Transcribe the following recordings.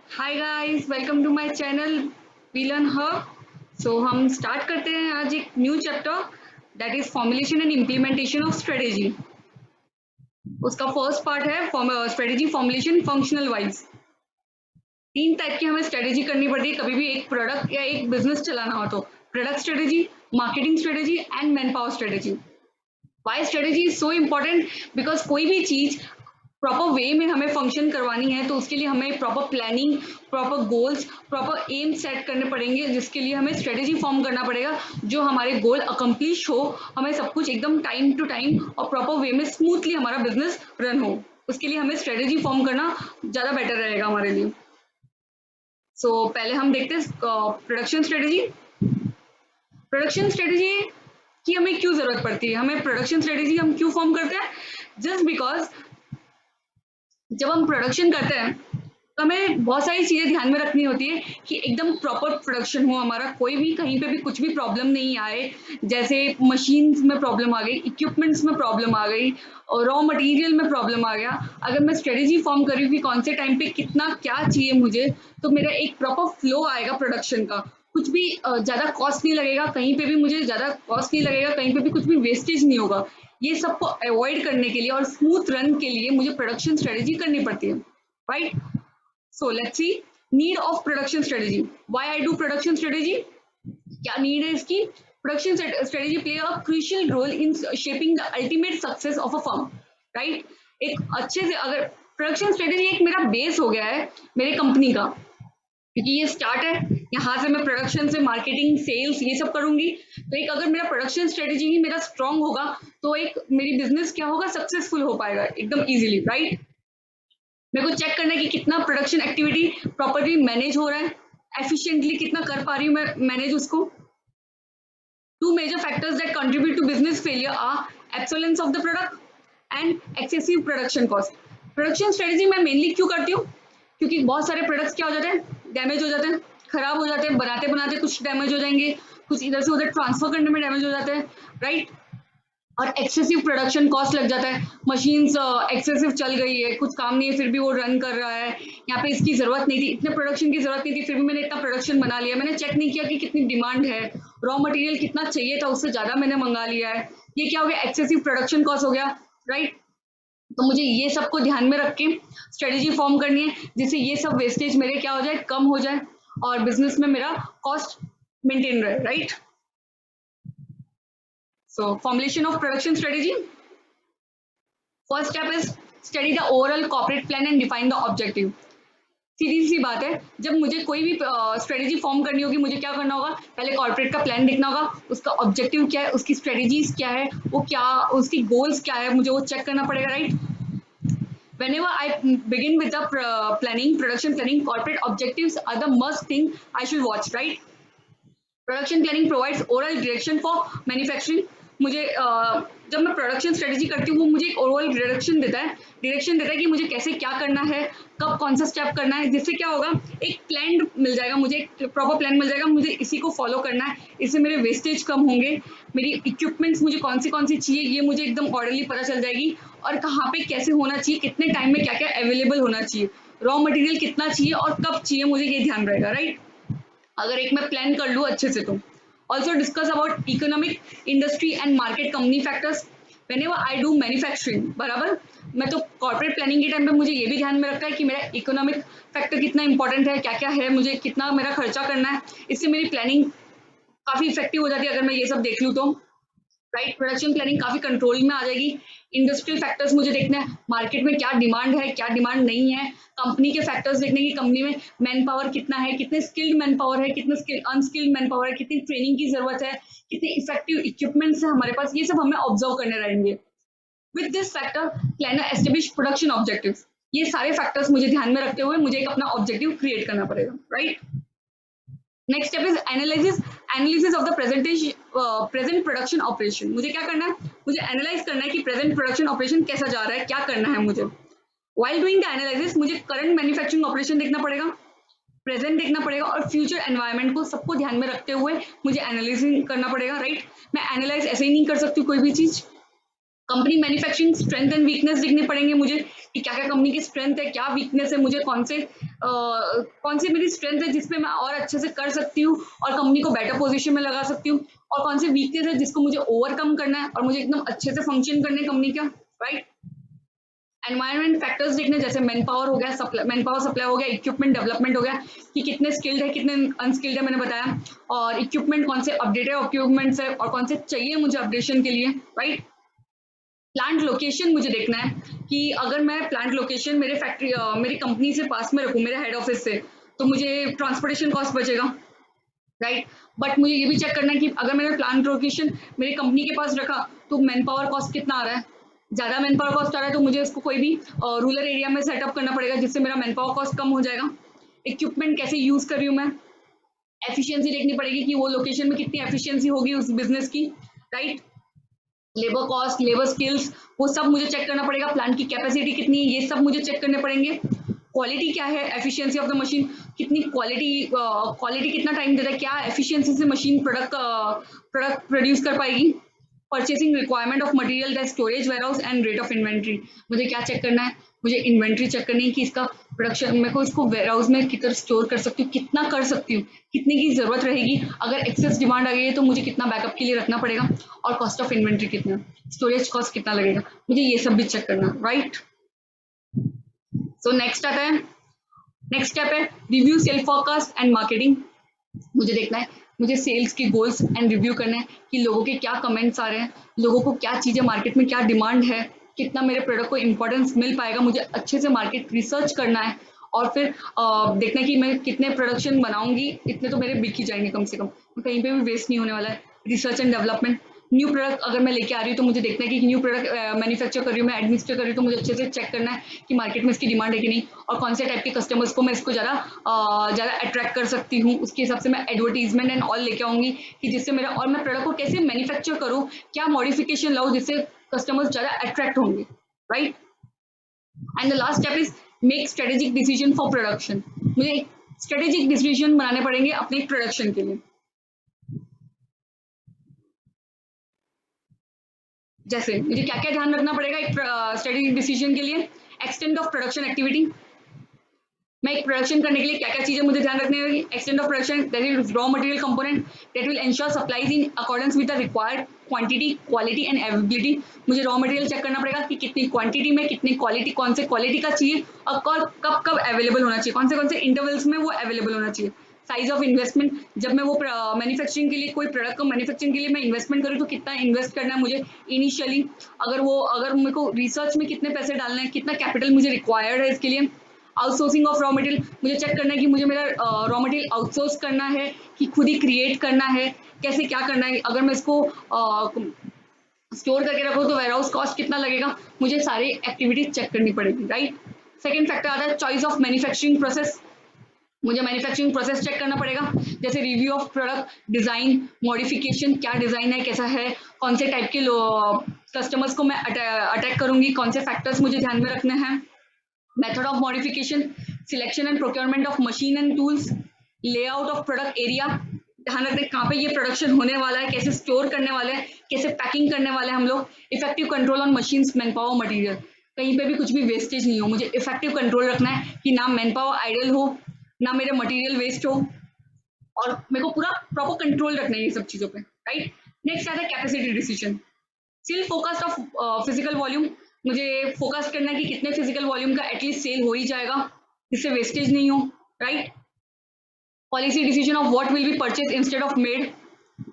Hi guys, welcome to my channel we learn hub. So हम start करते हैं आज एक new chapter that is formulation and implementation of strategy. उसका first part है strategy formulation functional wise. तीन type की हमें स्ट्रेटेजी करनी पड़ती है कभी भी एक प्रोडक्ट या एक बिजनेस चलाना हो तो। Product strategy, marketing strategy and manpower strategy. Why strategy is so important? Because कोई भी चीज प्रॉपर वे में हमें फंक्शन करवानी है तो उसके लिए हमें proper planning, proper goals, proper aim set करने पड़ेंगे, जिसके लिए हमें स्ट्रेटेजी फॉर्म करना पड़ेगा जो हमारे गोल अकम्प्लिश हो, हमें सब कुछ एकदम टाइम टू टाइम और प्रॉपर वे में स्मूथली हमारा बिजनेस रन हो। उसके लिए हमें स्ट्रेटेजी फॉर्म करना ज़्यादा बेटर रहेगा हमारे लिए। पहले हम देखते हैं प्रोडक्शन स्ट्रेटेजी। प्रोडक्शन स्ट्रेटेजी की हमें क्यों ज़रूरत पड़ती है? हमें प्रोडक्शन स्ट्रेटेजी हम क्यों फॉर्म करते हैं? जस्ट बिकॉज जब हम प्रोडक्शन करते हैं तो हमें बहुत सारी चीज़ें ध्यान में रखनी होती है कि एकदम प्रॉपर प्रोडक्शन हो हमारा, कोई भी कहीं पे भी कुछ भी प्रॉब्लम नहीं आए। जैसे मशीन्स में प्रॉब्लम आ गई, इक्विपमेंट्स में प्रॉब्लम आ गई और रॉ मटेरियल में प्रॉब्लम आ गया। अगर मैं स्ट्रेटेजी फॉर्म करी कि कौन से टाइम पे कितना क्या चाहिए मुझे, तो मेरा एक प्रॉपर फ्लो आएगा प्रोडक्शन का। कुछ भी ज़्यादा कॉस्ट नहीं लगेगा, कहीं पे भी मुझे ज़्यादा कॉस्ट नहीं लगेगा, कहीं पे भी कुछ भी वेस्टेज नहीं होगा। ये सबको अवॉइड करने के लिए और स्मूथ रन के लिए मुझे प्रोडक्शन स्ट्रेटेजी करनी पड़ती है, right? So let's see need of production strategy. Why I do production strategy? क्या नीड है इसकी? Production strategy play a crucial role in shaping the ultimate success of a firm, right? एक अच्छे से अगर प्रोडक्शन स्ट्रेटेजी एक मेरा base हो गया है मेरे कंपनी का, क्योंकि ये स्टार्ट है, यहाँ से मैं प्रोडक्शन से मार्केटिंग सेल्स ये सब करूंगी। तो एक अगर मेरा प्रोडक्शन स्ट्रेटेजी ही मेरा स्ट्रांग होगा तो एक मेरी बिजनेस क्या होगा, सक्सेसफुल हो पाएगा एकदम इजीली, राइट? मेरे को चेक करना है कि कितना प्रोडक्शन एक्टिविटी प्रॉपरली मैनेज हो रहा है, एफिशिएंटली कितना कर पा रही हूँ मैं मैनेज उसको। Two major factors that contribute to business failure are excellence of the product and excessive production cost. Production strategy मैं मेनली क्यों करती हूँ? क्योंकि बहुत सारे प्रोडक्ट्स क्या हो जाते हैं, डैमेज हो जाते हैं, खराब हो जाते हैं, बनाते बनाते कुछ डैमेज हो जाएंगे, कुछ इधर से उधर ट्रांसफर करने में डैमेज हो जाते हैं, राइट? और एक्सेसिव प्रोडक्शन कॉस्ट लग जाता है। मशीन्स एक्सेसिव चल गई है, कुछ काम नहीं है फिर भी वो रन कर रहा है, यहाँ पे इसकी जरूरत नहीं थी, इतने प्रोडक्शन की जरूरत नहीं थी, फिर भी मैंने इतना प्रोडक्शन बना लिया, मैंने चेक नहीं किया कि कितनी डिमांड है, रॉ मटेरियल कितना चाहिए था उससे ज्यादा मैंने मंगा लिया है। ये क्या हो गया? एक्सेसिव प्रोडक्शन कॉस्ट हो गया, राइट? तो मुझे ये सबको ध्यान में रख के स्ट्रेटेजी फॉर्म करनी है जिससे ये सब वेस्टेज मेरे क्या हो जाए, कम हो जाए और बिजनेस में मेरा कॉस्ट मेंटेन रहे, right? So formulation of production strategy. First step is study the overall corporate plan and define the objective. सीधी सी बात है, जब मुझे कोई भी स्ट्रेटेजी फॉर्म करनी होगी मुझे क्या करना होगा? पहले कॉर्पोरेट का प्लान देखना होगा, उसका ऑब्जेक्टिव क्या है, उसकी स्ट्रेटेजीज क्या है, वो क्या, उसकी गोल्स क्या है, मुझे वो चेक करना पड़ेगा, right? Whenever I begin with the planning, production planning, corporate objectives are the must thing I should watch, right? Production planning provides overall direction for manufacturing. मुझे जब मैं प्रोडक्शन स्ट्रेटेजी करती हूँ वो मुझे एक ओवरऑल डायरेक्शन देता है कि मुझे कैसे क्या करना है, कब कौन सा स्टेप करना है, जिससे क्या होगा, एक प्लान मिल जाएगा मुझे, एक प्रॉपर प्लान मिल जाएगा, मुझे इसी को फॉलो करना है, इससे मेरे वेस्टेज कम होंगे, मेरी इक्विपमेंट्स मुझे कौन सी चाहिए ये मुझे एकदम ऑर्डरली पता चल जाएगी, और कहाँ पे कैसे होना चाहिए, कितने टाइम में क्या क्या अवेलेबल होना चाहिए, रॉ मटेरियल कितना चाहिए और कब चाहिए, मुझे ये ध्यान रहेगा, राइट? अगर एक मैं प्लान कर लूँ अच्छे से तो। Also discuss about economic, industry and market company factors whenever I do manufacturing, बराबर? मैं तो कॉर्पोरेट प्लानिंग के टाइम पे मुझे ये भी ध्यान में रखता है कि मेरा इकोनॉमिक फैक्टर कितना इंपॉर्टेंट है, क्या क्या है, मुझे कितना मेरा खर्चा करना है, इससे मेरी प्लानिंग काफी इफेक्टिव हो जाती है अगर मैं ये सब देख लूँ तो, राइट? प्रोडक्शन प्लानिंग काफी कंट्रोल में आ जाएगी। इंडस्ट्रियल फैक्टर्स मुझे देखना है, मार्केट में क्या डिमांड है, क्या डिमांड नहीं है, कंपनी के फैक्टर्स देखने की, कंपनी में मैन पावर कितना है, कितने स्किल्ड मैन पावर है, कितने अनस्किल्ड मैन पावर है, कितनी ट्रेनिंग की जरूरत है, कितने इफेक्टिव इक्विपमेंट्स है हमारे पास, ये सब हमें ऑब्जर्व करने रहेंगे। With this factor planner establish production objectives. ये सारे फैक्टर्स मुझे ध्यान में रखते हुए मुझे एक अपना ऑब्जेक्टिव क्रिएट करना पड़ेगा, right? Next step is analysis of the present production operation. मुझे क्या करना है? मुझे एनालाइज करना है कि प्रेजेंट प्रोडक्शन ऑपरेशन कैसा जा रहा है, क्या करना है मुझे। वाइल डूइंग द एनालिसिस मुझे करंट मैन्युफैक्चरिंग ऑपरेशन देखना पड़ेगा, प्रेजेंट देखना पड़ेगा और फ्यूचर एनवायरनमेंट को सबको ध्यान में रखते हुए मुझे एनालिसिस करना पड़ेगा, राइट? मैं एनालाइज ऐसे ही नहीं कर सकती कोई भी चीज, company manufacturing strength and weakness देखने पड़ेंगे मुझे कि क्या क्या कंपनी की स्ट्रेंथ है, क्या वीकनेस है, मुझे कौन से मेरी स्ट्रेंथ है जिसपे मैं और अच्छे से कर सकती हूँ और कंपनी को बेटर पोजीशन में लगा सकती हूँ, और कौन से वीकनेस है जिसको मुझे ओवरकम करना है और मुझे एकदम अच्छे से फंक्शन करने कंपनी का, राइट। एनवायरमेंट फैक्टर्स देखने, जैसे मैन पावर हो गया, मैन पावर सप्लाई हो गया, इक्विपमेंट डेवलपमेंट हो गया कि कितने स्किल्ड है कितने अनस्किल्ड है, मैंने बताया, और इक्विपमेंट कौन से अपडेटेड इक्विपमेंट्स है और कौन से चाहिए मुझे अपडेशन के लिए, राइट। प्लांट लोकेशन मुझे देखना है कि अगर मैं प्लांट लोकेशन मेरे फैक्ट्री मेरी कंपनी से पास में रखूँ, मेरे हेड ऑफिस से, तो मुझे ट्रांसपोर्टेशन कॉस्ट बचेगा, राइट। बट मुझे ये भी चेक करना है कि अगर मैंने प्लांट लोकेशन मेरी कंपनी के पास रखा तो मैन पावर कॉस्ट कितना आ रहा है। ज़्यादा मैन पावर कॉस्ट आ रहा है तो मुझे इसको कोई भी रूरल एरिया में सेटअप करना पड़ेगा जिससे मेरा मैन पावर कॉस्ट कम हो जाएगा। इक्विपमेंट कैसे यूज़ कर रही हूँ मैं, एफिशिएंसी देखनी पड़ेगी कि वो लोकेशन में कितनी एफिशिएंसी होगी उस बिजनेस की, right. Labour cost, labour skills, वो सब मुझे चेक करना पड़ेगा, प्लांट की कैपेसिटी कितनी है, ये सब मुझे चेक करने पड़ेंगे। क्वालिटी क्या है, एफिशिएंसी ऑफ द मशीन, कितनी क्वालिटी कितना टाइम देता है, क्या एफिशिएंसी से मशीन प्रोडक्ट प्रोड्यूस कर पाएगी। Purchasing requirement of material, that storage, warehouse and rate of inventory, मुझे क्या चेक करना है, मुझे इन्वेंट्री चेक करनी है कि इसका प्रोडक्शन मेरे को इसको वेयरहाउस में कितना स्टोर कर सकती हूँ, कितना कर सकती हूँ, कितने की जरूरत रहेगी, अगर एक्सेस डिमांड आ गई है तो मुझे कितना बैकअप के लिए रखना पड़ेगा, और कॉस्ट ऑफ इन्वेंट्री कितना, स्टोरेज कॉस्ट कितना लगेगा, मुझे ये सब भी चेक करना, राइट। सो नेक्स्ट आता है, नेक्स्ट स्टेप है review sale forecast and marketing. मुझे देखना है, मुझे सेल्स के गोल्स एंड रिव्यू करना है कि लोगों के क्या कमेंट्स आ रहे हैं, लोगों को क्या चीज़ें मार्केट में क्या डिमांड है, कितना मेरे प्रोडक्ट को इंपॉर्टेंस मिल पाएगा, मुझे अच्छे से मार्केट रिसर्च करना है, और फिर देखना है कि मैं कितने प्रोडक्शन बनाऊंगी, इतने तो मेरे बिक ही जाएंगे कम से कम, कहीं पे भी वेस्ट नहीं होने वाला है। Research and development, new product अगर मैं लेके आ रही हूँ तो मुझे देखना है कि न्यू प्रोडक्ट मैन्युफैक्चर कर रही हूँ, मैं एडमिनिस्टर कर रही हूँ, तो मुझे अच्छे से चेक करना है कि मार्केट में इसकी डिमांड है कि नहीं, और कौन से टाइप के कस्टमर्स को मैं इसको ज़्यादा अट्रैक्ट कर सकती हूँ, उसके हिसाब से मैं एडवर्टीजमेंट एंड ऑल लेके आऊँगी कि जिससे मेरा, और मैं प्रोडक्ट को कैसे मैन्युफैक्चर करूँ, क्या मॉडिफिकेशन लाऊँ जिससे कस्टमर्स ज़्यादा अट्रैक्ट होंगे, right. And the last step is make strategic decision for production, मुझे स्ट्रेटेजिक डिसीजन बनाने पड़ेंगे अपने प्रोडक्शन के लिए। जैसे मुझे क्या क्या ध्यान रखना पड़ेगा एक स्ट्रेटेजिक डिसीजन के लिए, एक्सटेंड ऑफ प्रोडक्शन एक्टिविटी, मैं एक प्रोडक्शन करने के लिए क्या क्या चीजें मुझे ध्यान रखनी होगी, extend of production, that is raw material component that will ensure supplies in accordance with the required quantity, quality and availability, मुझे रॉ मटेरियल चेक करना पड़ेगा कि कितनी क्वांटिटी में, कितनी क्वालिटी, कौन से क्वालिटी का चाहिए, और कब कब अवेलेबल होना चाहिए, कौन से इंटरवल्स में वो अवेलेबल होना चाहिए। साइज ऑफ इन्वेस्टमेंट, जब मैं वो मैन्युफैक्चरिंग के लिए कोई प्रोडक्ट को मैन्युफैक्चरिंग के लिए मैं इन्वेस्टमेंट करूँ तो कितना इन्वेस्ट करना है मुझे इनिशियली, अगर मेरे को रिसर्च में कितने पैसे डालना है, कितना कैपिटल मुझे रिक्वायर्ड है इसके लिए। आउटसोर्सिंग ऑफ रॉ मटेरियल, मुझे चेक करना है कि मुझे मेरा रॉ मटेरियल आउटसोर्स करना है कि खुद ही क्रिएट करना है, कैसे क्या करना है, अगर मैं इसको स्टोर करके रखो तो वेयरहाउस कॉस्ट कितना लगेगा, मुझे सारी एक्टिविटीज चेक करनी पड़ेगी, राइट। सेकेंड फैक्टर आता है चॉइस ऑफ मैन्युफैक्चरिंग प्रोसेस, मुझे मैन्युफैक्चरिंग प्रोसेस चेक करना पड़ेगा, जैसे review of product, design, modification, क्या डिजाइन है, कैसा है, कौन से टाइप के कस्टमर्स को मैं अटैक करूंगी, कौन से फैक्टर्स मुझे ध्यान में रखने हैं, method of modification, selection and procurement of machine and tools, layout of product area, ध्यान रखते हैं कहाँ पे ये प्रोडक्शन होने वाला है, कैसे स्टोर करने वाले हैं, कैसे पैकिंग करने वाले हैं हम लोग, effective control on machines, man power, material, कहीं पे भी कुछ भी वेस्टेज नहीं हो, मुझे इफेक्टिव कंट्रोल रखना है कि ना मैन पावर आइडल हो, ना मेरे मटेरियल वेस्ट हो, और मेरे को पूरा प्रॉपर कंट्रोल रखना है ये सब चीजों पे, राइट। नेक्स्ट आता है capacity decision, still focused of physical volume, मुझे फोकस करना है कि कितने फिजिकल वॉल्यूम का एटलीस्ट सेल हो ही जाएगा जिससे वेस्टेज नहीं हो, right. Policy decision of what will be purchase instead of made,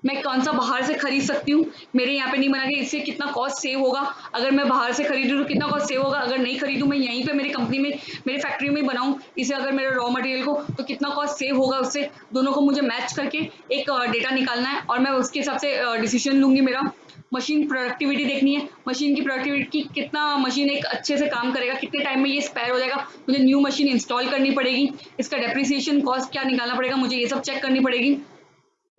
मैं कौन सा बाहर से खरीद सकती हूँ, मेरे यहाँ पे नहीं बना के, इससे कितना कॉस्ट सेव होगा, अगर मैं बाहर से खरीदूँ तो कितना कॉस्ट सेव होगा, अगर नहीं खरीदूँ मैं यहीं पे मेरी कंपनी में, मेरी फैक्ट्री में बनाऊँ इसे, अगर मेरे रॉ मटेरियल को, तो कितना कॉस्ट सेव होगा उससे, दोनों को मुझे मैच करके एक डेटा निकालना है और मैं उसके हिसाब से डिसीजन लूंगी। मेरा मशीन प्रोडक्टिविटी देखनी है, मशीन की प्रोडक्टिविटी, कितना मशीन एक अच्छे से काम करेगा, कितने टाइम में ये स्पेयर हो जाएगा, मुझे न्यू मशीन इंस्टॉल करनी पड़ेगी, इसका डेप्रिसिएशन कॉस्ट क्या निकालना पड़ेगा, मुझे ये सब चेक करनी पड़ेगी।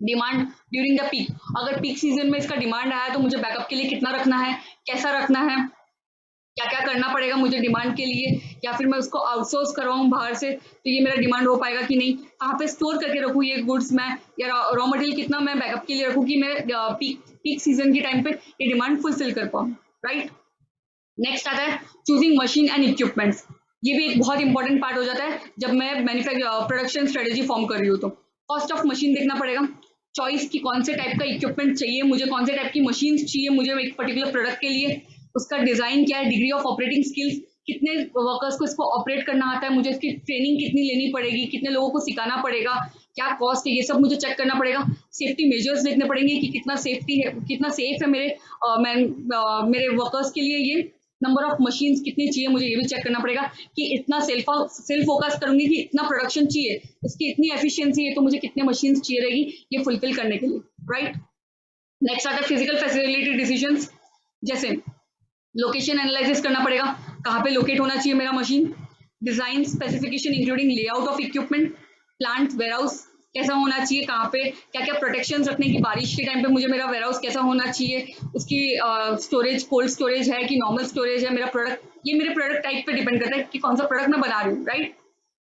डिमांड ड्यूरिंग द पीक, अगर पीक सीजन में इसका डिमांड आया तो मुझे बैकअप के लिए कितना रखना है, कैसा रखना है, क्या क्या करना पड़ेगा मुझे डिमांड के लिए, या फिर मैं उसको आउटसोर्स करवाऊँ बाहर से तो ये मेरा डिमांड हो पाएगा कि नहीं, कहाँ पे स्टोर करके रखूँ ये गुड्स मैं, या रॉ मटेरियल कितना मैं बैकअप के लिए रखूँ कि मैं पीक सीजन के टाइम पे ये डिमांड फुलफिल कर पाऊँ। राइट। नेक्स्ट आता है चूजिंग मशीन एंड इक्विपमेंट्स। ये भी एक बहुत इंपॉर्टेंट पार्ट हो जाता है जब मैं प्रोडक्शन स्ट्रेटेजी फॉर्म कर रही हूँ। तो कॉस्ट ऑफ मशीन देखना पड़ेगा, चॉइस की कौन से टाइप का इक्विपमेंट चाहिए मुझे, कौन से टाइप की मशीन चाहिए मुझे एक पर्टिकुलर प्रोडक्ट के लिए, उसका डिजाइन क्या है, डिग्री ऑफ ऑपरेटिंग स्किल्स, कितने वर्कर्स को इसको ऑपरेट करना आता है, मुझे इसकी ट्रेनिंग कितनी लेनी पड़ेगी, कितने लोगों को सिखाना पड़ेगा, क्या कॉस्ट है, ये सब मुझे चेक करना पड़ेगा। सेफ्टी मेजर्स देखने पड़ेंगे कि कितना सेफ्टी है, कितना सेफ है मेरे वर्कर्स के लिए। ये नंबर ऑफ मशीन्स कितनी चाहिए मुझे ये भी चेक करना पड़ेगा कि इतना सेल्फ फोकस करूंगी कि इतना प्रोडक्शन चाहिए, इसकी इतनी एफिशिएंसी है तो मुझे कितने मशीन्स चाहिए रहेगी ये फुलफिल करने के लिए, राइट। नेक्स्ट आता है फिजिकल फैसिलिटी डिसीजंस, जैसे लोकेशन एनालिसिस करना पड़ेगा, कहाँ पे लोकेट होना चाहिए मेरा machine, design specification including layout of equipment, plant warehouse कैसा होना चाहिए, कहाँ पे क्या क्या प्रोटेक्शन रखने की, बारिश के टाइम पे मुझे मेरा वेयरहाउस कैसा होना चाहिए, उसकी स्टोरेज कोल्ड स्टोरेज है कि नॉर्मल स्टोरेज है, मेरा प्रोडक्ट, ये मेरे प्रोडक्ट टाइप पे डिपेंड करता है कि कौन सा प्रोडक्ट मैं बना रही हूँ, right.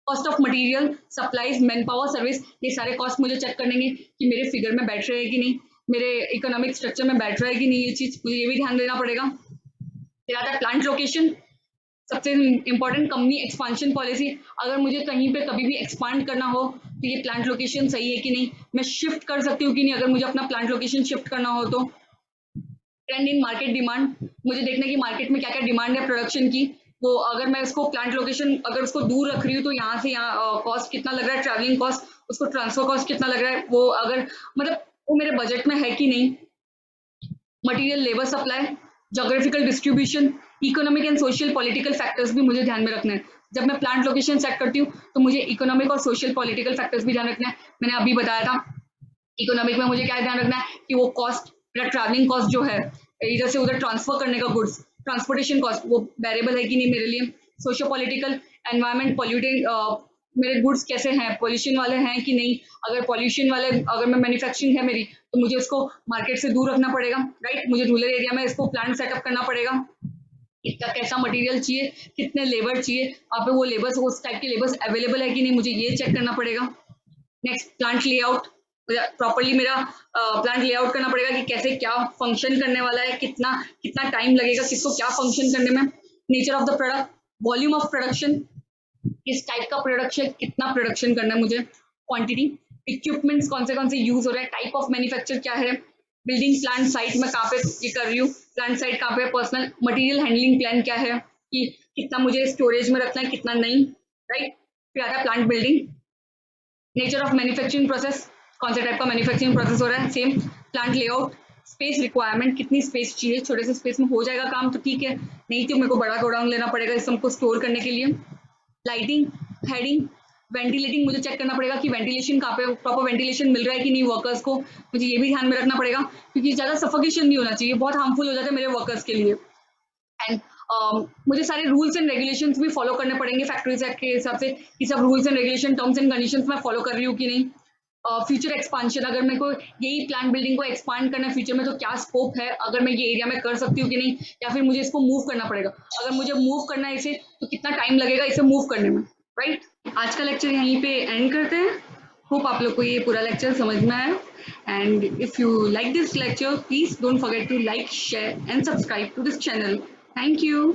Cost of material, supplies, man power, service, ये सारे कॉस्ट मुझे चेक करनेंगे कि मेरे फिगर में बैठ रहे हैं कि नहीं, मेरे इकोनॉमिक स्ट्रक्चर में बैठ रहा है कि नहीं, ये चीज मुझे ये भी ध्यान देना पड़ेगा। फिर आता है प्लांट लोकेशन, सबसे इम्पोर्टेंट कंपनी एक्सपांशन पॉलिसी, अगर मुझे कहीं पे कभी भी एक्सपांड करना हो तो ये प्लांट लोकेशन सही है कि नहीं, मैं शिफ्ट कर सकती हूँ कि नहीं अगर मुझे अपना प्लांट लोकेशन शिफ्ट करना हो तो। ट्रेंड इन मार्केट डिमांड, मुझे देखना कि मार्केट में क्या क्या डिमांड है प्रोडक्शन की, तो अगर मैं उसको प्लांट लोकेशन अगर उसको दूर रख रही हूँ तो यहाँ से यहाँ कॉस्ट कितना लग रहा है, ट्रैवलिंग कॉस्ट, उसको ट्रांसफर कॉस्ट कितना लग रहा है, वो अगर मतलब वो मेरे बजट में है कि नहीं। Material labour supply, geographical distribution, economic and social political factors भी मुझे ध्यान में रखना है। जब मैं प्लांट लोकेशन सेट करती हूँ तो मुझे इकोनॉमिक और सोशल पॉलिटिकल फैक्टर्स भी ध्यान रखना है। मैंने अभी बताया था इकोनॉमिक में मुझे क्या ध्यान रखना है कि वो कॉस्ट, मेरा ट्रैवलिंग कॉस्ट जो है इधर से उधर ट्रांसफर करने का गुड्स, ट्रांसपोर्टेशन कॉस्ट वो वेरिएबल है कि नहीं मेरे लिए। सोशो पॉलिटिकल, एनवायरमेंट पॉल्यूटिंग, मेरे गुड्स कैसे हैं, पॉल्यूशन वाले हैं कि नहीं, अगर पॉल्यूशन वाले, अगर मैं मैन्युफैक्चरिंग है मेरी तो मुझे उसको मार्केट से दूर रखना पड़ेगा, राइट। मुझे रूरल एरिया में इसको प्लांट सेटअप करना पड़ेगा, इसका कैसा मटेरियल चाहिए, कितने लेबर चाहिए, वहाँ पे वो लेबर्स, उस टाइप के लेबर्स अवेलेबल है कि नहीं, मुझे ये चेक करना पड़ेगा। नेक्स्ट प्लांट लेआउट, प्रॉपरली मेरा प्लांट लेआउट करना पड़ेगा कि कैसे क्या फंक्शन करने वाला है, कितना कितना टाइम लगेगा, किसको क्या फंक्शन करने में। Nature of the product, volume of production, किस टाइप का प्रोडक्शन, कितना प्रोडक्शन करना है मुझे, क्वांटिटी, इक्विपमेंट्स कौन से यूज हो रहा है, टाइप ऑफ मैन्युफैक्चर क्या है, बिल्डिंग प्लांट साइट में कहाँ पे ये कर रही हूँ, प्लांट साइट कहाँ पे, पर्सनल मटेरियल हैंडलिंग प्लान क्या है कि कितना मुझे स्टोरेज में रखना है कितना नहीं, राइट। फिर आता है plant building, nature of manufacturing process, कौन से टाइप का मैन्युफैक्चरिंग प्रोसेस हो रहा है, same plant layout, space requirement, कितनी स्पेस चाहिए, छोटे से स्पेस में हो जाएगा काम तो ठीक है, नहीं तो मेरे को बड़ा गोडाउन लेना पड़ेगा इस सबको स्टोर करने के लिए। लाइटिंग, हेडिंग, वेंटिलेटिंग, मुझे चेक करना पड़ेगा कि वेंटिलेशन कहाँ पे, प्रॉपर वेंटिलेशन मिल रहा है कि नहीं वर्कर्स को, मुझे ये भी ध्यान में रखना पड़ेगा क्योंकि ज़्यादा सफोकेशन नहीं होना चाहिए, बहुत हार्मफुल हो जाता है मेरे वर्कर्स के लिए। एंड मुझे सारे रूल्स एंड रेगुलेशंस भी फॉलो करने पड़ेंगे फैक्ट्रीज एक्ट के हिसाब से कि सब rules and regulation, terms and conditions मैं फॉलो कर रही हूँ कि नहीं। फ्यूचर एक्सपांशन, अगर मेरे को यही प्लांट बिल्डिंग को एक्सपांड करना है फ्यूचर में तो क्या स्कोप है, अगर मैं ये एरिया में कर सकती हूँ कि नहीं, या फिर मुझे इसको मूव करना पड़ेगा, अगर मुझे मूव करना है इसे तो कितना टाइम लगेगा इसे मूव करने में, राइट। आज का लेक्चर यहीं पे एंड करते हैं। होप आप लोग को ये पूरा लेक्चर समझ में आया, and if you like this lecture please don't forget to like, share and subscribe to this channel. Thank you.